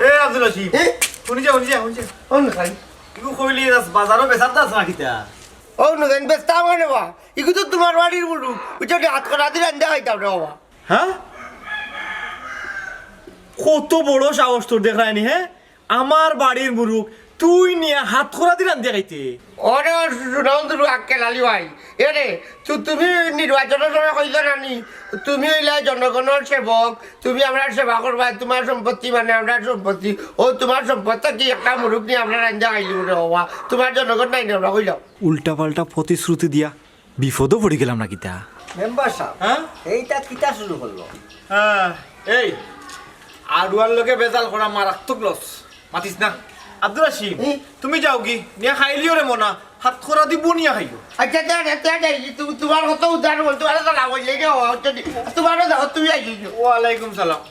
এ আব্দুল আসিফ শুনি যা অন্য খাই ইগু কইলি বাজারও বেচার দাস না কিতা অন্য দেন বেস্তা মানে বা ইগু তো তোমার বাড়ির বলু ওইটা হাত করা দিলে আন্দা খাইতাম রে বাবা হ্যাঁ কত বড় সাহস তোর দেখায়নি হ্যাঁ আমার বাড়ির মুরুখ তুই নিয়ে হাত খোরা দিলাম দেখাইতে ওরে সুনন্দর আক্কে লালি ভাই এরে তুমি নির্বাচনের সময় কইল নানি তুমি হইলে জনগণের সেবক তুমি আমরা সেবা করবা তোমার সম্পত্তি মানে আমরা সম্পত্তি ও তোমার সম্পত্তি কি একটা মুরুখ নিয়ে আমরা রান্দা খাইলি রে বাবা তোমার জনগণ নাই না আমরা কইলাম উল্টা পাল্টা প্রতিশ্রুতি দিয়া বিপদও পড়ে গেলাম না কিতা মেম্বার সাহেব হ্যাঁ এইটা কিতা শুরু করলো হ্যাঁ এই আডুয়ার লোকে বেজাল করা মারাত্মক লস মাতিস না আব্দুল আসিফ তুমি যাও কি নিয়ে খাইলিও রে মনা হাত খোরা দিব নিয়ে খাইও আচ্ছা তোমার কত উদাহরণ বল তোমার তো লাভ হইলে গে তোমারও যাও তুমি আইছো ওয়ালাইকুম সালাম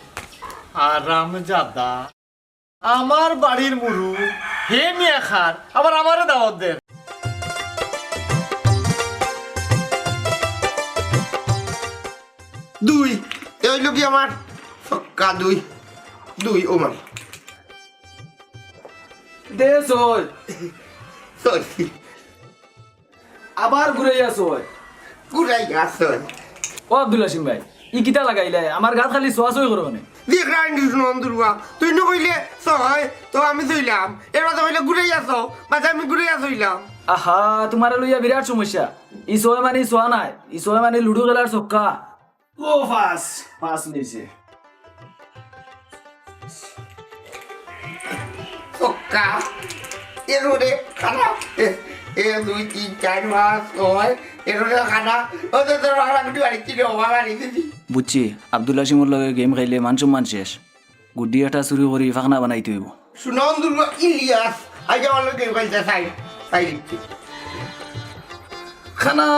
আরাম জাদা আমার বাড়ির মুরু হে নিয়ে খার আবার আমারও দাওয়াত দেন দুই এই হইল কি আমার ছক্কা দুই ও মান দেশ হয় সরি আবার ঘুরে আসো গুড়াই গাছ ও আব্দুল হাসিম ভাই ই কিতা লাগাইলে আমার গাত খালি সোয়া সোয়া করো মানে দেখ রাইনি নন্দুরবা তুই নকইলে সয় তো আমি ধইলাম এবার তো হইলে ঘুরে আসো মাঝে আমি ঘুরে আসইলাম আহা তোমার লইয়া বিরাট সমস্যা ই সোয়া মানে সোয়া নাই ই সোয়া মানে লুডু খেলার ছক্কা ও পাস নিছে ছক্কা এরোরে খানা এ 2 3 4 5 6 এরোরে খানা ও তো তোর বাড়ি বাড়ি চিনে বাড়ি দিদি বুঝছি আব্দুল হাসিমর লগে গেম খাইলে মান শেষ গুড্ডি এটা চুরি করি ফাঁকনা বানাইতে হইব সুনন্দুরবা ইলিয়াস আজ আমার লোকে কইতে সাই দিচ্ছি খানা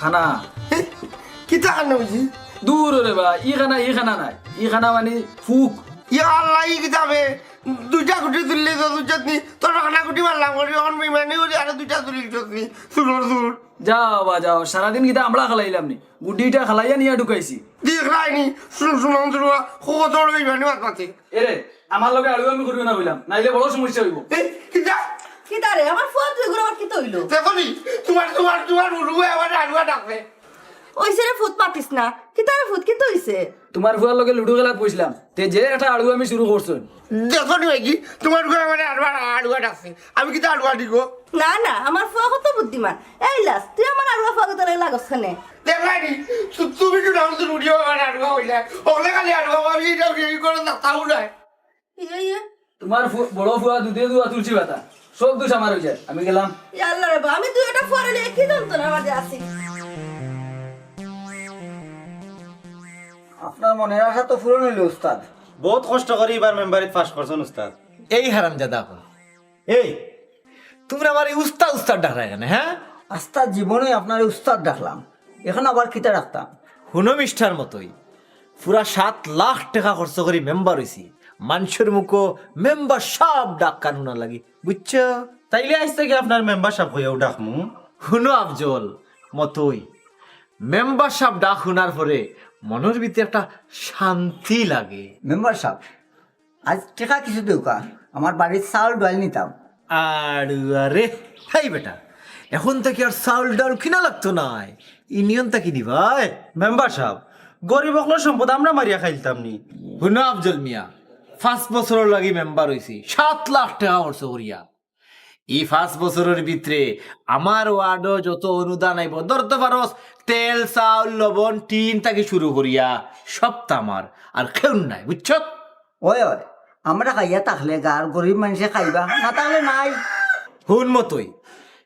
খানা কি তাকানো বুঝি দূর রে বা ই খানা নাই ই খানা মানে ফুক ইয়া আল্লাহ ই কিতাবে দুইটা গুটি তুললে তো দুইটাতনি তোর খানা গুটি মারলাম করি এখন বিমানে করি আর দুইটা তুলি দিতনি সুর যাও সারাদিন কিতা আমরা খালাইলাম নি গুড্ডিটা খালাইয়া নিয়ে ঢুকাইছি দেখ রাইনি সুনন্দুরবা কত বড় বিমানে মাছ পাতে এরে আমার লগে আলু আমি করিও না বললাম নাইলে বড় সমস্যা হইব কিতা কিতারে আমার ফোন তুই ঘুরে আবার কিতা হইলো দেখনি তোমার উড়ুয়ে আবার আড়ুয়া ডাকবে ওইসে রে ফুট পাতিস না কিতারে ফুট কিতা হইছে তোমার ফুয়ার লগে লুডো খেলা পয়সলাম তে যে একটা আলু আমি শুরু করছো দেখনি ভাই তোমার ঘরে মানে আড়ুয়া ডাকছে আমি কিতা আড়ুয়া দিব না না আমার ফুয়া কত বুদ্ধিমান এই লাস তুই আমার আরুয়া ফুয়া কত লাগস খানে দেখ রাইনি তুমি তো নাম তো উড়িয়ে আবার আড়ুয়া হইলে ওগুলো খালি আড়ুয়া আমি এটা বিয়ে করে তাও নাই ইয়ে তোমার বড় ফুয়া দুধে দুয়া তুলছি বাতা সব দোষ আমার হয়ে যায় আমি গেলাম আল্লাহ রে বা আমি তুই এটা ফুয়ারে লিয়ে কি জানতো না আমার যে আছি আপনার মনের আশা তো পূরণ হইল উস্তাদ বহুত কষ্ট করে এবার মেম্বারিত পাস করছেন উস্তাদ এই হারাম জাদা আপন এই তুমি আমার এই উস্তাদ ডাকা এখানে হ্যাঁ আস্তার জীবনে আপনার উস্তাদ ডাকলাম এখন আবার কিতা রাখতাম হুনো মিষ্ঠার মতোই পুরা 7 লাখ টাকা খরচ করে মেম্বার হইছি মানুষের মুখো মেম্বার সব ডাক কানুনা লাগি বুঝছো তাইলে আজ থেকে আপনার মেম্বার সাহেব হয়েও ডাকমু হুনো আফজল মতোই মেম্বার সাহেব ডাক শোনার পরে মনের ভিতরে একটা শান্তি লাগে মেম্বার সাহেব আজ টেকা কিছু দেউকা আমার বাড়ির চাউল ডাল নিতাম আর আরে হাই বেটা এখন থেকে আর চাউল ডাল কিনা লাগতো নাই ইউনিয়ন তাকি দিবাই মেম্বার সাহেব গরিব অকলের সম্পদ আমরা মারিয়া খাইলতাম নি হুনা আফজল মিয়া 5 বছরের লাগি মেম্বার হইছি 7 লাখ টাকা খরচ করিয়া এই 5 বছরের ভিতরে আমার ওয়ার্ডও যত অনুদান আইব ধরতে পারস তেল চাউল লবণ টিন তাকে শুরু করিয়া সব আমার আর কেউ নাই বুঝছ ওই আমরা খাইয়া থাকলে গার গরিব মানুষে খাইবা না তাহলে নাই হুন মতোই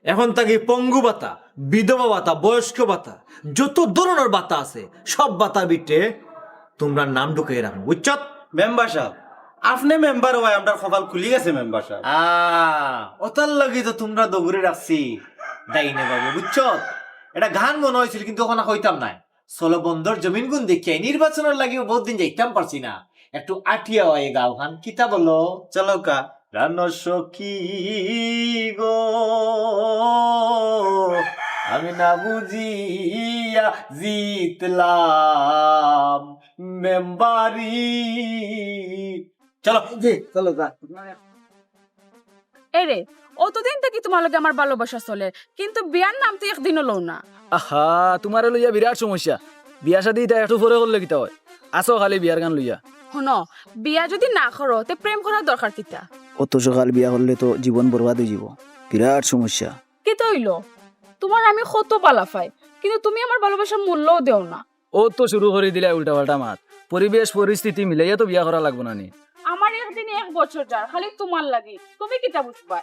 এখন তাকে পঙ্গু ভাতা বিধবা ভাতা বয়স্ক ভাতা যত ধরনের ভাতা আছে সব ভাতা বিটে তোমরা নাম ঢুকে রাখো বুঝছ মেম্বার সাহেব আপনি মেম্বার হয় আমরা কপাল খুলি গেছে মেম্বার সাহেব ওতার লাগি তো তোমরা দগুরে রাখছি ডাইনে বাবু বুঝছ এটা গান মনে হয়েছিল কিন্তু ওখানে হইতাম নাই ষোলো বন্দর জমিন গুণ দেখিয়াই নির্বাচনের লাগিও বহুত দিন যাইতাম পারছি না একটু আটিয়া হয় গাও খান কিতা বলো চলো কা রানসখী গো আমি না বুঝিয়া জিতলাম মেম্বারি চলো জি চলো যা এরে অতদিন থেকে তোমার লগে আমার ভালোবাসা চলে কিন্তু বিয়ার নাম তো একদিনও লও না। আহা তোমার লইয়া বিরাট সমস্যা, বিয়া শাদি এটা একটু পরে করলে কিতা হয়, আসো খালি বিয়ার গান লইয়া। শোনো, বিয়া যদি না করো তে প্রেম করার দরকার কিতা? অত সকাল বিয়া করলে তো জীবন বরবাদ হয়ে যাব, বিরাট সমস্যা। কি তৈল তোমার আমি কত পালা পাই কিন্তু তুমি আমার ভালোবাসার মূল্যও দেও না। ও তো শুরু করে দিলে উল্টা পাল্টা মাত, পরিবেশ পরিস্থিতি মিলাইয়া তো বিয়া করা লাগবো না নি। আমার একদিন এক বছর যার খালি তোমার লাগি, তুমি কিতা বুঝবা?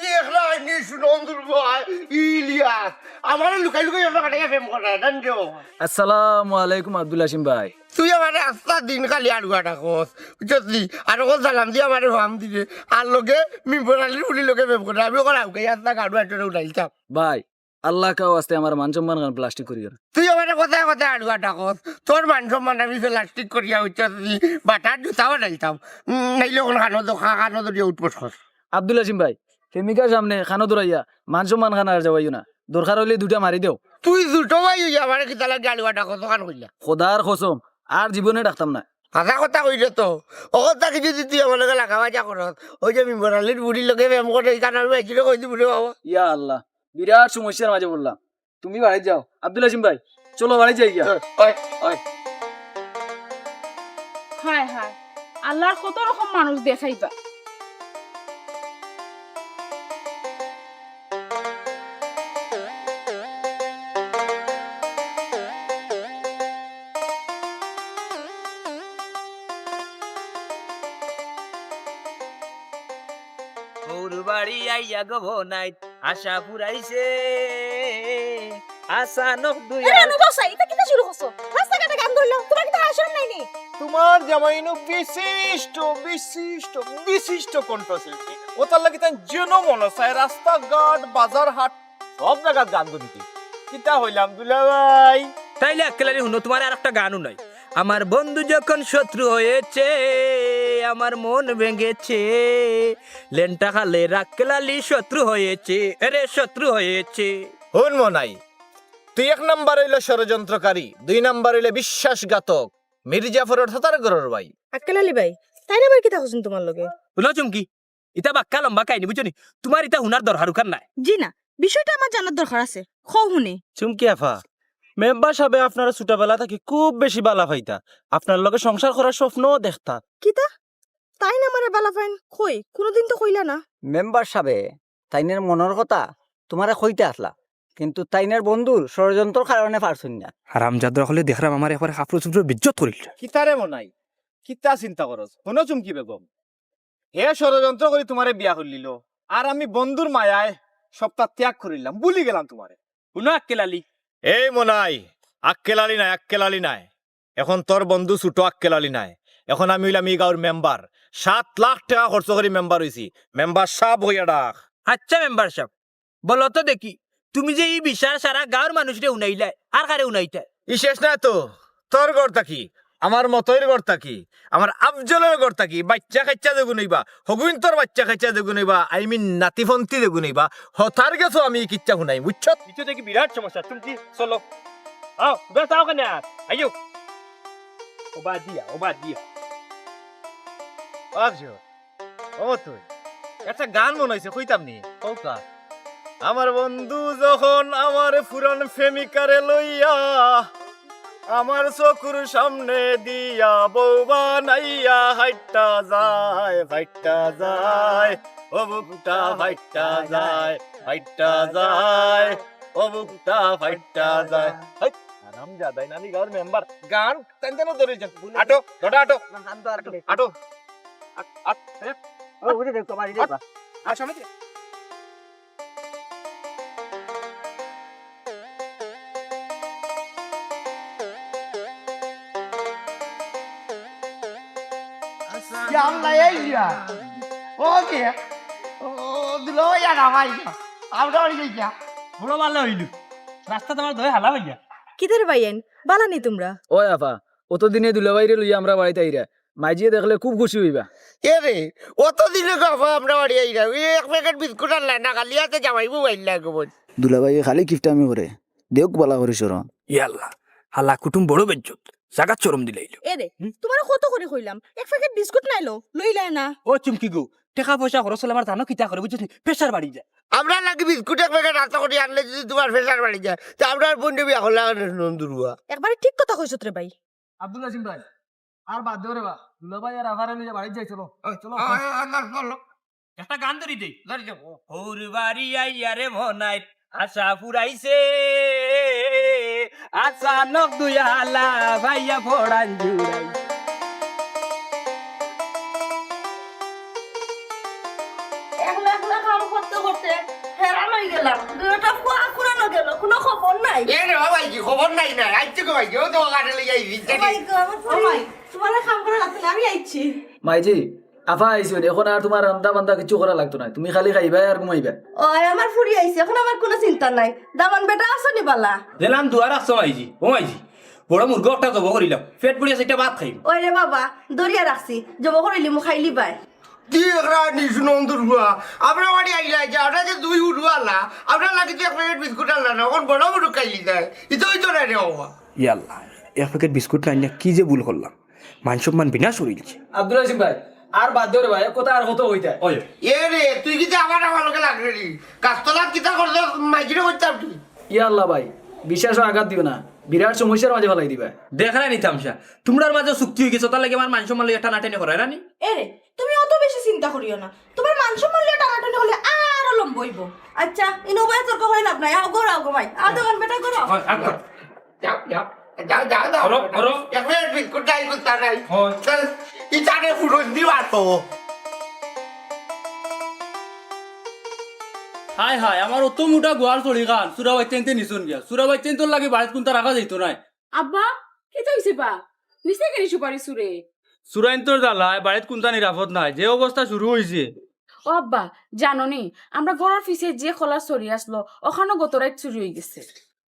দেখলা নি সুনন্দর ভাই ইলিয়াস আমার লুকাই লুকাই আমরা কাটাইয়া প্রেম করা জানছো আসসালামু আলাইকুম আব্দুল হাসিম ভাই। তুই আমার রাস্তা দিন খালি আড়ুয়াটা কস বুঝলি আর ওকে সালাম দিয়ে আমার হাম দিবে আর লোকে মিম্বরালির উনি লোকে প্রেম করে আমি ওকে আউকে রাস্তা কাড়ুয়া টোরে উঠাইতাম ভাই আল্লাহ কাও আসতে আমার মান সম্মান গান প্লাস্টিক করি আর। তুই আমার কথায় কথায় আড়ুয়াটা কস তোর মান সম্মান আমি প্লাস্টিক করিয়া হইতে বাটার জুতাও ডাইতাম নাইলে কোন খানো দিয়ে উঠবস কস আব্দুল হাসিম ভাই প্রেমিকার সামনে খানো দৌড়াইয়া মান সম্মান খান আর যাওয়াইও না, দরকার হইলে দুটা মারি দেও। তুই দুটো ভাই আমার কি তালা আড়ুয়াটা কস কান কইলা খোদার কসম আর জীবনে ডাকতাম না। হাসা কথা কইলে তো ও কথা কি যদি তুই আমার লগে লাগা বাজা করস ওই যে মিম্বরালির বুড়ির লগে প্রেম করে এই কারণে আমি এসে কই দিবি রে বাবা ইয়া আল্লাহ বিরাট সমস্যার মাঝে বললাম, তুমি বাড়ি যাও। আব্দুল হাসিম ভাই চলো বাড়ি যাই গিয়া। হায় হায়, আল্লাহর কত রকম মানুষ দেখাইবা। ওর বাড়ি আইয়া গো নাই আশা ফুরাইছে আশা নখ দুই এটা কিতা শুরু করছো? রাস্তাঘাটে গান ধরলো, তোমার কি হাসন নাইনি? তোমার জামাইনো বিশিষ্ট বিশিষ্ট বিশিষ্ট কণ্ঠশিল্পী ও তার লাগি তাই যেন মনে চায় রাস্তাঘাট বাজার হাট সব জায়গায় গান গনিতে কিতা হইলাম দুলাভাই। তাইলে একলারি শুনো, তোমার আর একটা গানও নাই। আমার বন্ধু যখন শত্রু হয়েছে আমার মন ভেঙেছে, লেনটা খালে রাখলালি শত্রু হয়েছে, আরে শত্রু হয়েছে। হন মনাই, তুই এক নাম্বার হইলে ষড়যন্ত্রকারী, 2 নাম্বার হইলে বিশ্বাসঘাতক মির্জাফরের থাতার গরর ভাই। আক্কেলালি ভাই, তাই না আবার কিতা হসুন তোমার লগে? শুনো চুমকি, ইতা বাক্কা লম্বা কাহিনী বুঝনি, তোমার ইতা হুনার দরকার নাই। জি না, বিষয়টা আমার জানার দরকার আছে, খও শুনে। চুমকি আফা, মেম্বার সাহেব আপনারা ছোটবেলা থেকে খুব বেশি বালা পাইতা, আপনার লগে সংসার করার স্বপ্নও দেখতা। কিতা? তাই না আমারে বালা ফাইন কই, কোনোদিন তো কইলা না। মেম্বার সাবে তাইনের মনের কথা তোমারে কইতে আসলা, কিন্তু তাইনের বন্ধুর ষড়যন্ত্র কারণে পারছুন না। হারামজাদা হলে দেখলাম আমার একবার কাপড় চুপড় বিজ্জত করিল। কিতারে মনাই, কিতা চিন্তা করস? শোনো চুমকি বেগম, হে ষড়যন্ত্র করে তোমারে বিয়া করলিল আর আমি বন্ধুর মায়ায় সপ্তাহ ত্যাগ করিলাম, ভুলি গেলাম তোমারে। শুনো আক্কেলালি, এই মনাই, আক্কেলালি নাই, এখন তোর বন্ধু ছোট আক্কেলালি নাই, এখন আমি হইলাম এই গাঁর মেম্বার, 7 লাখ টাকা খরচ করে মেম্বার হইছি, মেম্বার সাহেব হইয়া ডাক। আচ্ছা মেম্বার সাহেব বলো তো দেখি, তুমি যে এই বিচার সারা গাঁর মানুষরে উনাইলাই আর কারে উনাইতা? ই শেষ না তো, তোর ঘর থাকি, আমার মতইর ঘর থাকি, আমার আফজলের ঘর থাকি, বাচ্চা খাইচা দেগুন হইবা, হগুইন তোর বাচ্চা খাইচা দেগুন হইবা, আই মিন নাতিফন্তি দেগুন হইবা, হতার গেছো আমি কিচ্ছা শুনাই, বুঝছ? কিছু দেখি বিরাট সমস্যা, তুমি চলো আও বেটাও কেন আইও ওবা দিয়া আফজল, ও তুই একটা গান মনে হয়েছে, কইতাম নি কৌকা। আমার বন্ধু যখন আমার পুরান প্রেমিকারে লইয়া আমার চকুর সামনে দিয়া বৌবা নাইয়া হাইটা যায় ও বুকটা ফাইটা যায়, ফাইটা যায় ও বুকটা ফাইটা যায়। আরাম জাদাই নানি গাঁর মেম্বার গান তেন তেন ধরেছেন। আটো ধটা আটো আটো সামনে আল্লাহ এইয়া ও কে ও দিলো ইয়া না ভাই আমরা বাড়ি যাইয়া বড় ভালো হইল, রাস্তা তোমার ধরে হালা হইয়া। কিদের ভাইয়েন, বালা নি তোমরা? ওই আফা অতদিনে দুলাভাইরে লইয়া আমরা বাড়িতে আইরা, মাইজিয়ে দেখলে খুব খুশি হইবা। এ রে অতদিনে গাফা আমরা বাড়ি আইরা এক প্যাকেট বিস্কুট আনলাই না কালিয়াতে জামাইবো বাইলা গোবন দুলাভাই খালি কিফটামি করে দেউক বলা করে শরণ। ইয়াল্লা হালা কুটুম বড় বেজ্জত, জাগাত চরম দিলাইল এ রে তোমার কত করে কইলাম এক প্যাকেট বিস্কুট নাইলো লইলাই না। ও চুমকি গো টাকা পয়সা খরচ হলে আমার জানো কিতা করে বুঝছিস প্রেশার বাড়ি যায় আমরা নাকি বিস্কুট এক প্যাকেট রাস্তা করে আনলে যদি তোমার প্রেশার বাড়ি যায় তা আপনার বন্ধু বিয়া করলে নন্দুরুয়া একবারে ঠিক কথা কইছ রে ভাই। আব্দুল আজিম ভাই আর বাদ দেও রে বা দুলা ভাই আর আভারে লইয়া বাড়ি যাই চলো চলো একটা গান ধরি দেই ওর বাড়ি আইয়া রে মনাই আশা ফুরাইছে আচানক দুয়ালা ভাইয়া ফোড়ান জুড়াই একলা একলা কাম করতে করতে হেরান হয়ে গেলাম। দুইটা ফুয়া ফুরানো গেল, কোনো খবর নাই। এ রে ভাই কি খবর নাই না আইছে গো ভাই ও তো গাড়ি লইয়া আইছে ভাই গো, আমার ভাই তোমার কাম করা লাগতো না, আমি আইছি। মাইজি আফা আইছো এখন আর তোমার রান্দা বান্দা কিছু করা লাগতো না, তুমি খালি খাইবা আর ঘুমাইবা। ওই আমার ফুরি আইছে, এখন আমার কোনো চিন্তা নাই। দামান বেটা আসনি বালা। দিলাম দুয়ার আসছো মাইজি ও মাইজি বড় মুরগ একটা জব করিলাম পেট পুড়িয়া সেটা ভাত খাইব ওই রে বাবা দরিয়া রাখছি, জব করিলি মু খাইলি বাই। কি একরা নিস নন্দুরুয়া আমরা বাড়ি আইলা যে আমরা যে দুই উড়ুয়ালা আমরা লাগি তো এক প্যাকেট বিস্কুট আনলা না কোন বড় বড় খাইলি যায় ইতো ইতো না রে বাবা ইয়াল্লা এক প্যাকেট বিস্কুট নাই না কি যে ভুল করলাম মান সম্মান বিনা শরীরছে আব্দুল আজিম ভাই আর বাদ দেও রে ভাই, কথা আর কত হইতা। ওই এ রে তুই কি আমার ভালোকে লাগলি রে কাস্তলা কিতা করলে মাইজিরে করতাম তুই ইয়া আল্লাহ ভাই বিশ্বাসও আঘাত দিও না, বিরাট সমস্যার মাঝে ফেলাই দিবা। দেখা নাই তামসা তোমরার মাঝে চুক্তি হয়ে গেছো তার লাগে আমার মান সম্মান লইয়া টানা টেনে করায় রানি এরে তুমি অত বেশি চিন্তা করিও না, তোমার মান সম্মান লিয়ে টানাটানি হলে আরো লম্বইব। আচ্ছা ইনো ভাই তর্ক করে লাভ নাই, আও গো ভাই আও দোকান বেটা করো। যাও যাও যাও যাও যাও করো, করো। এক প্যাকেট বিস্কুট চাই করতে নাই চল ইটানে ফুরন দিবার তো হাই হাই আমার অত মোটা গোয়াল চড়ি খান সুরা বাইতেন নিশুন গিয়া সুরা বাইতেন তোর লাগে বাড়িত কোনটা রাখা যাইতো নাই আব্বা কি তো হইছে বা নিচে কেন সুপারি সুরে? সুরাইন তোর জ্বালায় বাড়িত কোনটা নিরাপদ নাই যে অবস্থা শুরু হয়েছে। ও আব্বা জানো নি আমরা ঘরের পিছে যে খোলা চড়ি আসলো ওখানে গত রাত চুরি হয়ে গেছে।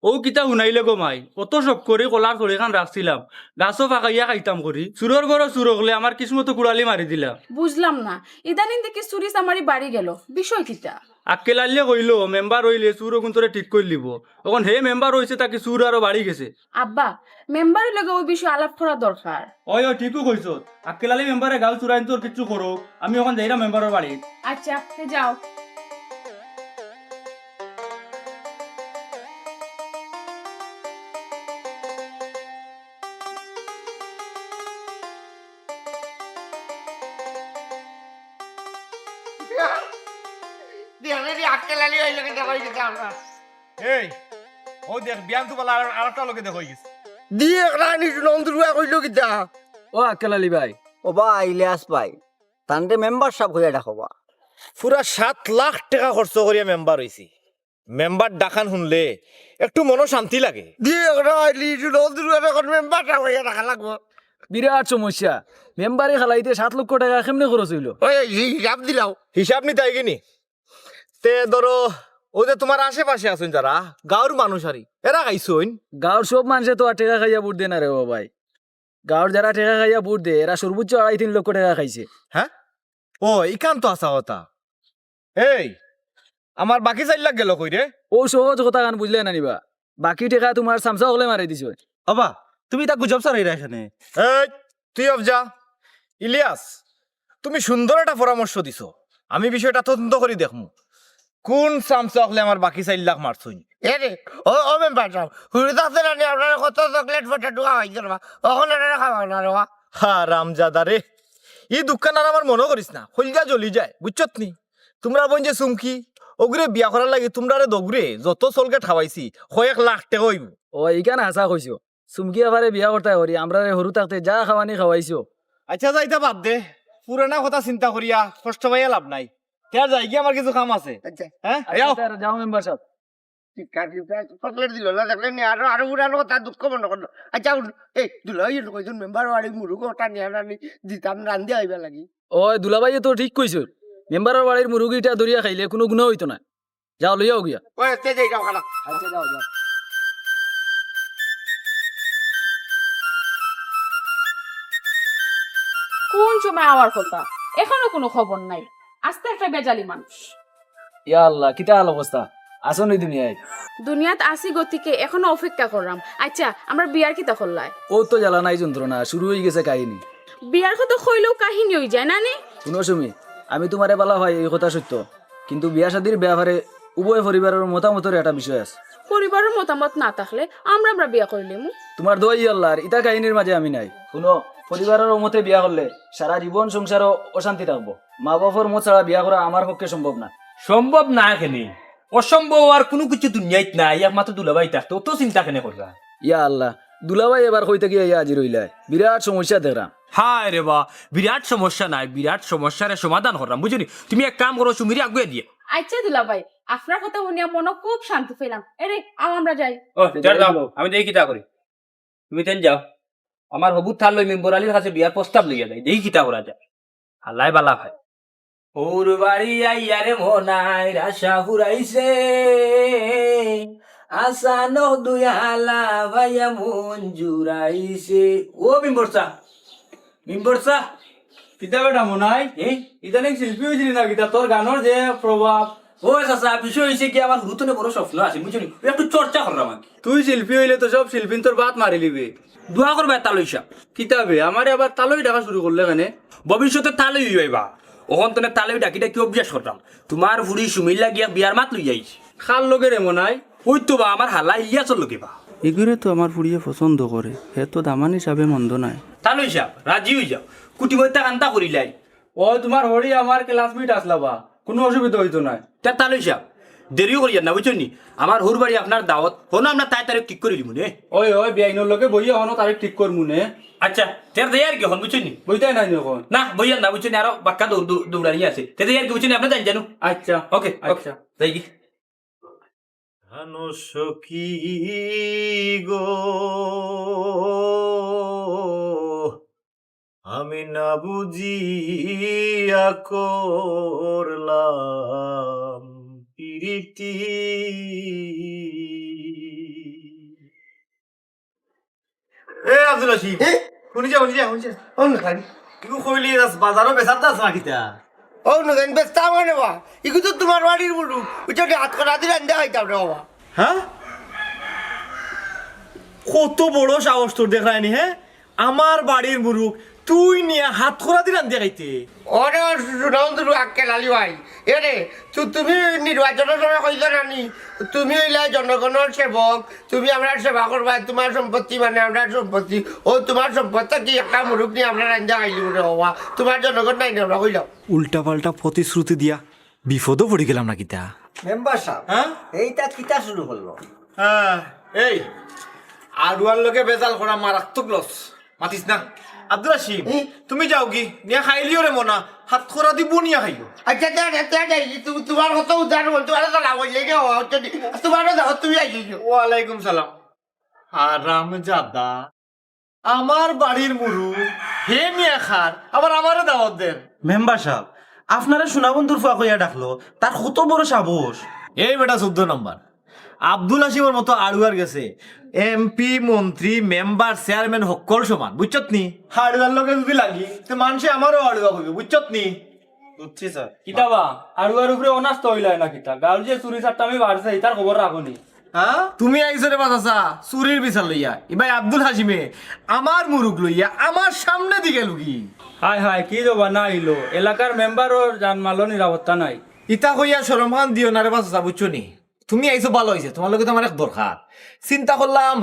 ও কিতা শুনাইলে গো মাই কত শখ করে কলার চড়ি খান রাখছিলাম গাছও ফাঁকাইয়া খাইতাম করি চুরর বড় চুর হলে আমার কিসমতো কুড়ালি মারি দিলাম। বুঝলাম না ইদানিং দেখি চুরি চামারি বাড়ি গেল, বিষয় কিতা? আক্কেল আনলে কইলো মেম্বার হইলে চুর কোনতরে ঠিক করে লিব এখন হে মেম্বার হয়েছে তাকে চুর আরো বাড়ি গেছে। আব্বা মেম্বারের লগে ওই বিষয়ে আলাপ করা দরকার। ওই ও ঠিকও কইছ আক্কেল আলী মেম্বারে গাল চুরাইন তোর কিছু করো আমি ওখান যাইরা মেম্বারের বাড়ি। আচ্ছা যাও। দিয়ানে রে আক্কেল আলী হইলে কেন কই দিতে আমরা এই ও দেখ বিয়ান তো বলা আর একটা লোকে দেখ হয়ে গেছে দিয়ে একরা নিস নন্দুরুয়া কইলো কিতা ও আক্কেল আলী ভাই ও বা ইলিয়াস ভাই তান্ডে মেম্বারশিপ হইয়া রাখবা পুরা 7 লাখ টাকা খরচ করিয়া মেম্বার হইছি মেম্বার ডাকান শুনলে একটু মনো শান্তি লাগে। দিয়ে একরা নিস নন্দুরুয়া এখন মেম্বারটা হইয়া রাখা লাগবো বিরাট সমস্যা, মেম্বারে খালাইতে 7 লক্ষ টাকা কেমনে খরচ হইলো? ওই হিসাব দিলাও হিসাব নিতে আইগিনি তে ধরো ও যে তোমার আশেপাশে আছেন যারা গাঁর মানুষ আরি এরা খাইছইন গাঁর সব মানুষে তো আর টাকা খাইয়া বুট দেয় না রে ও ভাই, গাঁর যারা টাকা খাইয়া বুট দেয় এরা সর্বোচ্চ 2.5-3 লক্ষ টাকা খাইছে। হ্যাঁ ও ইকান তো আসা কথা এই আমার বাকি 4 লাখ গেল কই রে? ও সহজ কথা গান বুঝলে না নিবা, বাকি টাকা তোমার সামসা হলে মারি দিছ। বাবা তুমি তা গুজব সারাই এখানে। এই তুই অবজা ইলিয়াস তুমি সুন্দর একটা পরামর্শ দিছো আমি বিষয়টা তদন্ত করে দেখমু কোন সামসা হলে আমার বাকি 4 লাখ মারছইন। এ রে ও মেম্বার সাহেব হুড়িতে আছে না আপনার কত চকলেট ফটা ঢুকা হয়েছে না ওখান খাওয়া না রে হা রামজাদা রে এই দোকান আর আমার মনে করিস না হলজা জ্বলি যায় বুঝছত নি তোমরা বোন যে চুমকি ওগুরে বিয়া করার লাগে তোমরা দগুরে যত চলকে খাওয়াইছি 1 লাখ টাকা হইব। ও এইখানে হাসা কইছো, চুমকি আবারে বিয়া করতে হরি আমরা সরু থাকতে যা খাওয়ানি খাওয়াইছো। আচ্ছা যাইতা বাদ দে পুরানা কথা চিন্তা করিয়া কষ্ট পাইয়া লাভ নাই তার যাই কি আমার কিছু কাম আছে। আচ্ছা হ্যাঁ আচ্ছা, যাও মেম্বার সাহেব। চকলেট দিল না দেখলে নি আরো আরো উড়ানো কথা দুঃখ মনে করলো। আচ্ছা এই দুলাই কইজন মেম্বার বাড়ি মুরুগ ওটা নিয়ে আনি দিতাম রান্ধি আইবা লাগি। ওই দুলাভাইয়ে তো ঠিক কইছো, মেম্বারের বাড়ির মুরগিটা ধরিয়া খাইলে কোনো গুণ হইতো না, যাও লইয়াও গিয়া। ওই তে যাই যাও খানা আচ্ছা যাও যাও। কোন সময় আওয়ার কথা এখনো কোনো খবর নাই, আস্তে একটা বেজালি মানুষ। ইয়া আল্লাহ কিতা হাল অবস্থা, আসো নি দুনিয়ায় দুনিয়াত আসি গতিকে এখনো অপেক্ষা করলাম। আচ্ছা আমরা বিয়ার কিতা করলাই? ও তো জ্বালা নাই যন্ত্রণা শুরু হয়ে গেছে কাহিনী। বিয়ার কথা কইলেও কাহিনী হয়ে যায় না নি? শুনো সুমি, আমি তোমারে বলা হয় এই কথা সত্য, কিন্তু বিয়া শাদির ব্যাপারে উভয় পরিবারের মতামতের একটা বিষয় আছে। পরিবারের মতামত না থাকলে আমরা বিয়া করিলিম। তোমার দোয়াই আল্লাহর ইটা কাহিনীর মাঝে আমি নাই। শুনো, পরিবারের মতে বিয়া করলে সারা জীবন সংসারও অশান্তি থাকবো। মা বাবার মত ছাড়া বিয়া করা আমার পক্ষে সম্ভব না। সম্ভব না কেনে, অসম্ভব আর কোনো কিছু দুনিয়াত নাই, একমাত্র দুলাভাই থাকতো, তো চিন্তা কেনে করবা? ইয়া আল্লাহ, দুলাভাই এবার কইতে গিয়ে ইয়া হাজির হইলাই, বিরাট সমস্যা দেখলাম। হায় রে বা, বিরাট সমস্যা নাই, বিরাট সমস্যার সমাধান করলাম বুঝলি। তুমি এক কাম করো, সুমিরি আগুয়ে দিয়ে। আচ্ছা দুলা ভাই, আপনার কথা শুনিয়া মনে খুব শান্তি পেলাম। এরে আমরা যাই। আমি দেখি কিতা করি, তুমি তেন যাও। আমার হবুত থাল লই মেম্বর আলীর কাছে বিয়ার প্রস্তাব লইয়া যাই, দেখি কিতা করা যায়। আল্লাহ বালা ভাই। ওর বাড়ি আইয়ারে মনাই রাশা ফুরাইছে, আশা দুই হালা ভাইয়া মন জুড়াইছে। ও মেম্বর চা, মেম্বর চা কিতা বেটা মনাই ইদানিং শিল্পী হয়েছিলি না কিতা? তোর গানের যে প্রভাব। ও চাচা, বিষয় হয়েছে কি আমার হুতনে বড় স্বপ্ন আছে বুঝলি, একটু চর্চা করলাম আর কি। তুই শিল্পী হইলে তো সব শিল্পী তোর বাত মারি লিবে। দোয়া করবে তালইসা কিতাবে আমারে আবার তালই ডাকা শুরু করলে কেন? ভবিষ্যতে তালই হইবা, ওখান তনে তালই ডাকি ডাকি অভ্যাস করতাম। তোমার ফুড়ি সুমিল্লা গিয়া বিয়ার মাত লই যাইছি। খাল লোকে রে মনাই। ওই তো বা আমার হালা ইয়া চল লোকে বা। এগুলো তো আমার ফুড়িয়ে পছন্দ করে, হে তো দামান হিসাবে মন্দ নাই। তালইসা রাজি হয়ে যাও, কুটি বইতা কান্তা করিলাই। ও তোমার হরি আমার ক্লাসমেট আসলা বা, কোনো অসুবিধা হইতো না। তা তালইসা দেরিও করি না বুঝছেন নি। আমার হুর বাড়ি আপনার দাওয়াত হনো, আমরা তাই তারিখ ঠিক করে দিব নে। ওই ওই বেআইনের লোকে বইয়া হনো তারিখ ঠিক করমু নে। আচ্ছা তের দেয় আর কি হন বুঝছেন নি। বইতাই নাই যখন। না বইয়া না বুঝছেন, আরো বাক্কা দৌড়ানি আছে, তে দেয় আর কি বুঝছেন, আপনার জানি জানো। আচ্ছা ওকে আচ্ছা। যাই কি সখী গো, আমি না বুঝিয়া করলাম প্রীতি। এ আব্দুল রশিদ, শুনিছা শুনিছা শুনিছা ও নখান ইগু কইলি বাজারও বেচার দাস না কিতা? ও নখান ব্যস্ত আমার বাবা, ইগু তো তোমার বাড়ির বুড়ু, ওইটা হাত করা দিলে আন্দা খাইতাম রে বাবা। হ্যাঁ, কত বড় সাহস তোর দেখায়নি? হ্যাঁ, আমার বাড়ির মুরুখ তুই নিয়ে হাত খোরা দিলাম দেখাইতে। ওরে শুনাও তুমি আক্কে লালি ভাই, এরে তুমি নির্বাচনের সময় কইল নানি, তুমি হইলে জনগণের সেবক, তুমি আমরা সেবা করবা, তোমার সম্পত্তি মানে আমরা সম্পত্তি। ও তোমার সম্পত্তি কি একটা মুরুখ নিয়ে আমরা রান্দা খাইলি রে বাবা, তোমার জনগণ নাই আমরা কইলাম। উল্টা পাল্টা প্রতিশ্রুতি দিয়া বিপদও পড়ে গেলাম না কিতা? মেম্বার সাহেব, হ্যাঁ এইটা কিতা শুরু করলো? হ্যাঁ, এই আড়ুয়ার লোকে বেজাল করা মারাত্মক লস, মাতিস না। আব্দুল রশিদ, তুমি যাও কি নিয়ে খাইলিও রে মনা, হাত খোরা দিব নিয়ে খাইও। আচ্ছা তোমার কত উদাহরণ বল, তোমার তো লাভ হইলে তোমারও দাও, তুমি আইলি। ওয়ালাইকুম সালাম। হারাম জাদা, আমার বাড়ির মুরু হে নিয়ে খার, আবার আমারে দাওয়াত দেন। মেম্বার সাহেব, আপনারা সোনাবন্ধুর ফুয়া কইয়া ডাকলো, তার কত বড় সাহস! এই বেটা 14 নম্বর আব্দুল হাসিমের মতো আড়ুয়ার গেছে এমপি মন্ত্রী মেম্বার চেয়ারম্যান সকল সমান, বুঝছত নি? আড়ুয়ার লোকে যদি লাগি তো মানুষে আমারও আড়ুয়া কইবে, বুঝছত নি? বুঝছি স্যার। কিতাবা আর উপরে অনাস্ত হইলাই না কিতা? গাল যে চুরি চারটা আমি বাড়ছে, তার খবর রাখুনি। হ্যাঁ, তুমি আইসো রে বাচ্চা চুরির বিচার লইয়া। এবার আব্দুল হাসিমে আমার মুরুখ লইয়া আমার সামনে দিকে লুকি। হাই হাই, কি জবা না আইলো, এলাকার মেম্বারও জানমালও নিরাপত্তা নাই। ইতা কইয়া শরমান দিও না রে বাচ্চা, বুঝছো নি? তুমি আইসো ভালো হয়েছে, তোমার লোকে তো আমার এক দরকার। চিন্তা করলাম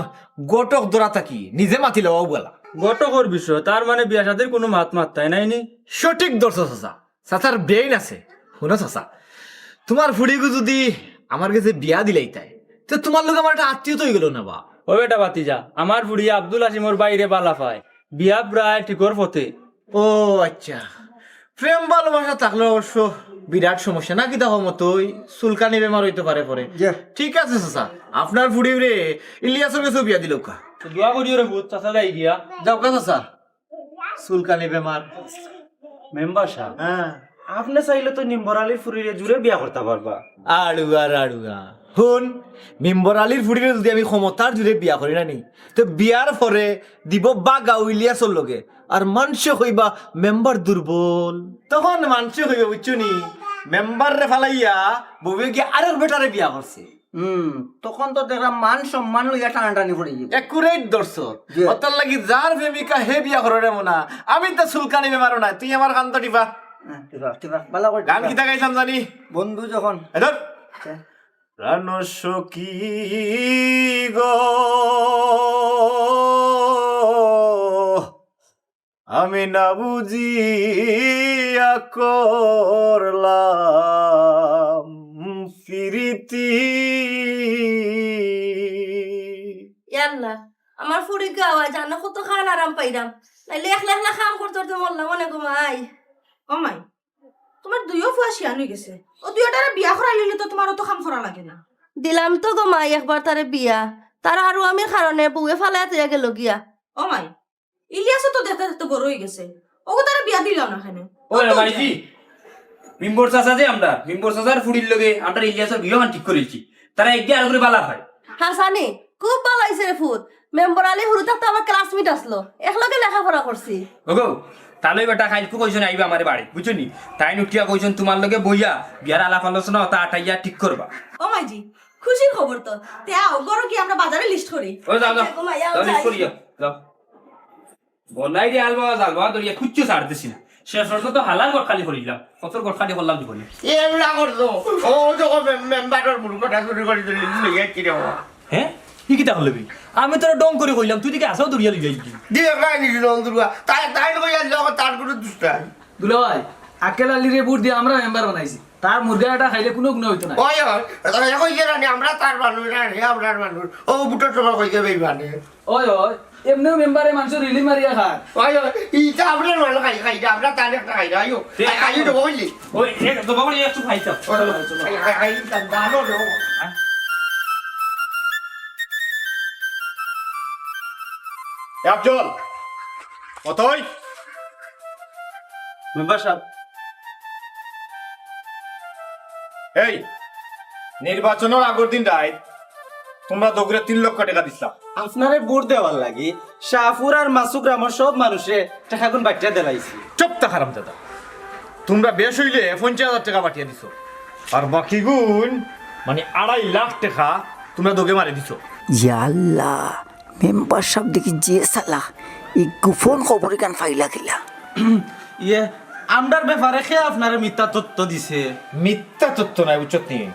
গটক দরা থাকি নিজে মাতি লওয়াও বলা। গটকর বিষয়, তার মানে বিয়া শাদির কোনো মাত মাত্তাই নাই নি। সঠিক দর্শ চাচা, চাচার ব্রেইন আছে। শুনো চাচা, তোমার ফুড়িগু যদি আমার কাছে বিয়া দিলেই তাই, তো তোমার লোক আমার একটা আত্মীয় তো হয়ে গেল না বা? ও বেটা বাতিজা, আমার ফুড়িয়া আব্দুল হাসিমর বাইরে বালা পায়, বিয়া প্রায় ঠিকর পথে। ও আচ্ছা, প্রেম ভালোবাসা থাকলে অবশ্য বিরাট সমস্যা না, কি দেখো মতোই চুলকানি বেমার হইতে পারে পরে। ঠিক আছে চাচা, আপনার ফুড়ি রে ইলিয়াসের কাছে বিয়া দিল কা। দোয়া করিও রে ভূত, চাচা যাই গিয়া। যাও কা চাচা, চুলকানি বেমার। মেম্বার সাহেব, হ্যাঁ, আপনি চাইলে তো নিম্বর আলীর ফুরিরে জুড়ে বিয়া করতে পারবা। আড়ুয়া শুন, মেম্বর আলীর ফুড়িরে যদি আমি ক্ষমতার জুড়ে বিয়া করি না নি, তো বিয়ার পরে দিব বাগা ইলিয়াসর লগে, আর মানুষে কইবা মেম্বার দুর্বল। তখন মানুষে কইবে বুঝছো নি মেম্বার রে ফালাইয়া বউয়ে গিয়ে আরেক বেটারে বিয়া করছে। তখন তো দেখলাম মান সম্মান লইয়া টানাটানি পড়ে যাবে। একুরেট দর্শক অতর লাগি যার প্রেমিকা হে বিয়া করে রে মনা আমি তো সুলকানি বেমারো না তুই আমার কান্ত টিপা ভালো করে গান কিতা গাইতাম জানি বন্ধু যখন এদর প্রাণ সখী গো আমি না বুঝিয়া করলাম প্রীতি ইয়াল্লা আমার ফুড়ি গাওয়া জানো কত খান আরাম পাইরাম নাইলে একলা একলা কাম করতে করতে মরলাম অনেক মাই ও মাই তোমার দুইও ফুয়া শিয়ান হয়ে গেছে ও দুইটারে বিয়া করাই লিলে তো তোমার অত কাম করা লাগে না দিলাম তো গো মাই একবার তারে বিয়া তারা আরো আমি কারণে বউয়ে ফালাই তুই গেল গিয়া ও মাই ইলিয়াসও তো দেখতে দেখতে বড় হয়ে গেছে ওগো তারে বিয়া দিল না এখানে ওরে ভাইজি মিম্বর চাচা যে আমরা মিম্বর চাচার ফুড়ির লগে আমরা ইলিয়াসের বিয়ে ঠিক করেছি তারা একগে আর করে বালা হয় হাসানি খুব ভালো হয়েছে রে ফুট মেম্বার আলী হুরু থাকতে আমার ক্লাসমেট আসলো একলগে লেখাপড়া করছি ওগো তাহলে বেটা খাইলকু কইছেন আইবা আমার বাড়ি বুঝছনি তাই নুটিয়া কইছেন তোমার লগে বইয়া বিয়ার আলাপ আলোচনা তা আটাইয়া ঠিক করবা ও মাইজি খুশির খবর তো তে আও গরো কি আমরা বাজারে লিস্ট করি ও যাও যাও দেখো মাইয়া, যাও লিস্ট যাই। করিয়া যাও বলাই রে আলবা জালবা দরিয়া খুচ্চু ছাড় দিছি না শেষ হরত তো হালাল গট খালি করিলাম কত গট খালি করলাম দি করি এগুলা করতো ও যখন মেম্বারের মূর্খটা চুরি করে দিলি লইয়া কি রে বাবা হ্যাঁ কি কিতা হলবি আমি তোর ডং করে কইলাম তুই দিকে আসাও দরিয়া লই যাইবি দিয়ে গাই নিছিল অন্তর্গা তাই তাই লইয়া যাও তার কোনো দুষ্টাই দুলা ভাই আকেল আলিরে বুট দিয়ে আমরা মেম্বার বানাইছি তার মুরগাটা খাইলে কোনো গুণ হইতো না ওই ওই তাই কইছে রানি আমরা তার মানুষ না রে আমরার মানুষ ও বুটোর সময় কইছে বেইমানে ওই ওই এমনিও মেম্বারে মানুষ রিলি মারিয়া খায় ওই ওই ইটা আমরা মানুষ খাই খাই আমরা তার একটা খাই আইও আইও তো বললি ওই এক তো বাবা একটু খাইতাম খাই খাই দানো রে আফজল অতই মেম্বার সাহেব এই নির্বাচনের আগের দিন রায় তোমরা দগরে 3 লক্ষ টাকা দিছিলাম আপনারে ভোট দেওয়ার লাগি শাহপুর আর মাসুক গ্রামের সব মানুষে টাকা গুণ বাটিয়া দেলাইছি চুপ তা হারাম দাদা তোমরা বেশ হইলে 50,000 টাকা পাঠিয়ে দিছো আর বাকি গুণ মানে 2.5 লাখ টাকা তোমরা দগে মারি দিছো ইয়াল্লা মেম্বার সব দেখি যে সালা এই গোপন খবর কান ফাইলা গেলা ইয়ে আমরার ব্যাপারে খেয়ে আপনারে মিথ্যা তথ্য দিছে মিথ্যা তথ্য নাই উচ্চত নিয়ে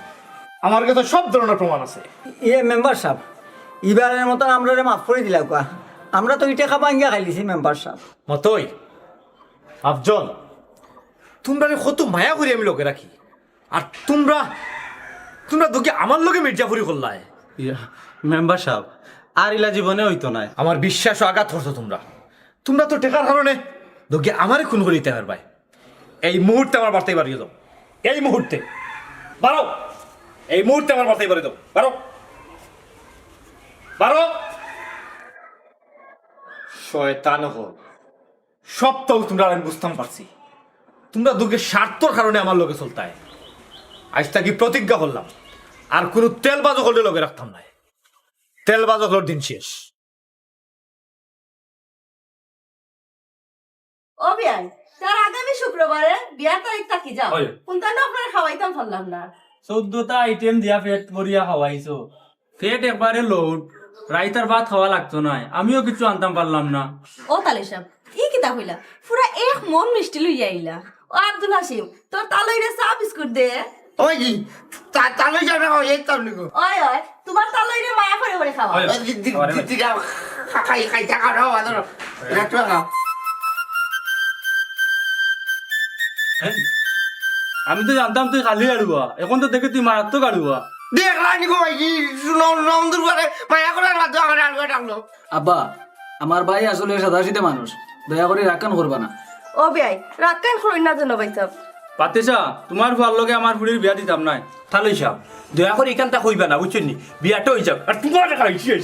আমার কাছে সব ধরনের প্রমাণ আছে ইয়ে মেম্বার সাহেব এবারের মতন আমরা মাফ করে দিলা কোয়া আমরা তো এই টাকা ভাঙ্গিয়া খাইলিছি মেম্বার সাহেব মতই আফজল তোমরা কত মায়া করি আমি লোকে রাখি আর তোমরা তোমরা দগে আমার লগে মির্জাফুরি করলাই মেম্বার সাহেব আর ইলা জীবনে হইতো নাই আমার বিশ্বাস আঘাত করছো তোমরা তোমরা তো টেকার কারণে দগে আমারে খুন করিতে পারবাই এই মুহূর্তে আমার বার্তাই বাড়িয়ে দাও এই মুহূর্তে বারো এই মুহূর্তে আমার বার্তাই বাড়িয়ে দাও বারো বারো শয়তান হোক সব তো তোমরা আমি বুঝতাম পারছি তোমরা দুঃখের স্বার্থর কারণে আমার লোকে চলতায় আজ তাকে প্রতিজ্ঞা করলাম আর কোনো তেলবাজও করলে লোকে রাখতাম না তেলবাজক হলোর দিন শেষ ও বিয়াই তার আগামী শুক্রবারে বিয়ার তারিখ থাকি যাও ওই। কোনটা না আপনার খাওয়াইতাম পারলাম না 14টা আইটেম দিয়া পেট করিয়া খাওয়াইছো পেট একবারে লোড রাইতার ভাত খাওয়া লাগতো না আমিও কিছু আনতাম পারলাম না ও তালে সাহেব ই কিতা কইলা পুরা এক মন মিষ্টি লইয়া আইলা ও আব্দুল হাসিম তোর তালইরে চা বিস্কুট দে ওই কি তালে যাবে এই তার নিকো ওই ওই তোমার তালইরে মায়া করে করে খাওয়া দিদিরা খাই খাই টাকা দাও আদর রাখতে খাও আমি তো জানতাম তুই খালি আড়ুয়া এখন তো দেখে তুই মারাত্মক আড়ুয়া দেখলাই নিকো ভাই নন্দুর করে মায়া করার মাধ্যমে আমার আলগা ডাকলো আব্বা আমার ভাই আসলে সাদাসিধে মানুষ দয়া করে রাখান করবা না ও বিয়াই রাত কান খড়ই না জানো বাইতাম পাতেছা তোমার ভাল লগে আমার ফুড়ির বিয়া দিতাম নাই তাহলে সাহেব দয়া করে এখানটা কইবা না বুঝছেন নি বিয়াটা হয়ে যাক আর তোমার টাকা শেষ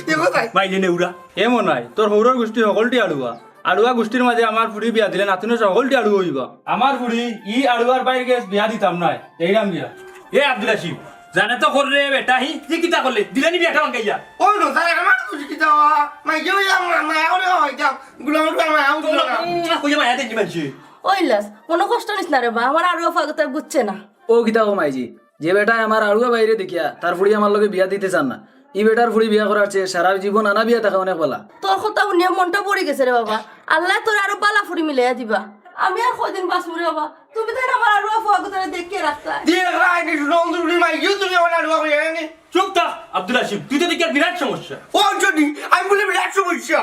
মাইলে নেউরা এমন নাই তোর সৌরর গোষ্ঠী সকলটি আড়ুয়া আড়ুয়া গোষ্ঠীর মাঝে আমার ফুড়ি বিয়া দিলে নাতিনে সকলটি আড়ুয়া হইবা আমার ফুড়ি ই আড়ুয়ার বাইরে গেছ বিয়া দিতাম নাই এইরাম বিয়া এ আব্দুল হাসিম জানে তো কররে বেটা হি যে কিতা করলে দিলানি বিয়াটা ভাঙ্গাইয়া ওই নো তারে আমার খুশি কি দাও মাই যে মায়া করে হয় যাও গুলাম মায়া কইয়া মায়া দেন মানুষ ওই লাস মনে কষ্ট নিস না রে বা আমার আরো ফাগতে বুঝছে না ও কিতা কমাইজি যে বেটায় আমার আড়ুয়া বাইরে দেখিয়া তার ফুড়ি আমার লগে বিয়া দিতে চান না ই বেটার ফুড়ি বিয়া করার চেয়ে সারা জীবন আনা বিয়া থাকা অনেক বলা। তোর কথা শুনিয়া মনটা পড়ে গেছে রে বাবা। আল্লাহ তোর আরো বালা ফুড়ি মিলাইয়া দিবা। আমি আর কদিন বাঁচবো রে বাবা। তুমি তাই আমার আরো ফুয়া কথা দেখিয়ে রাখতা। দিয়ে রাইনি নন্দুরি মাইও তুমি আমার আলুয়া কইয়া নি চুপ থাক আব্দুল হাসিম, তুই তো দেখি আর বিরাট সমস্যা। ও যদি আমি বলে বিরাট সমস্যা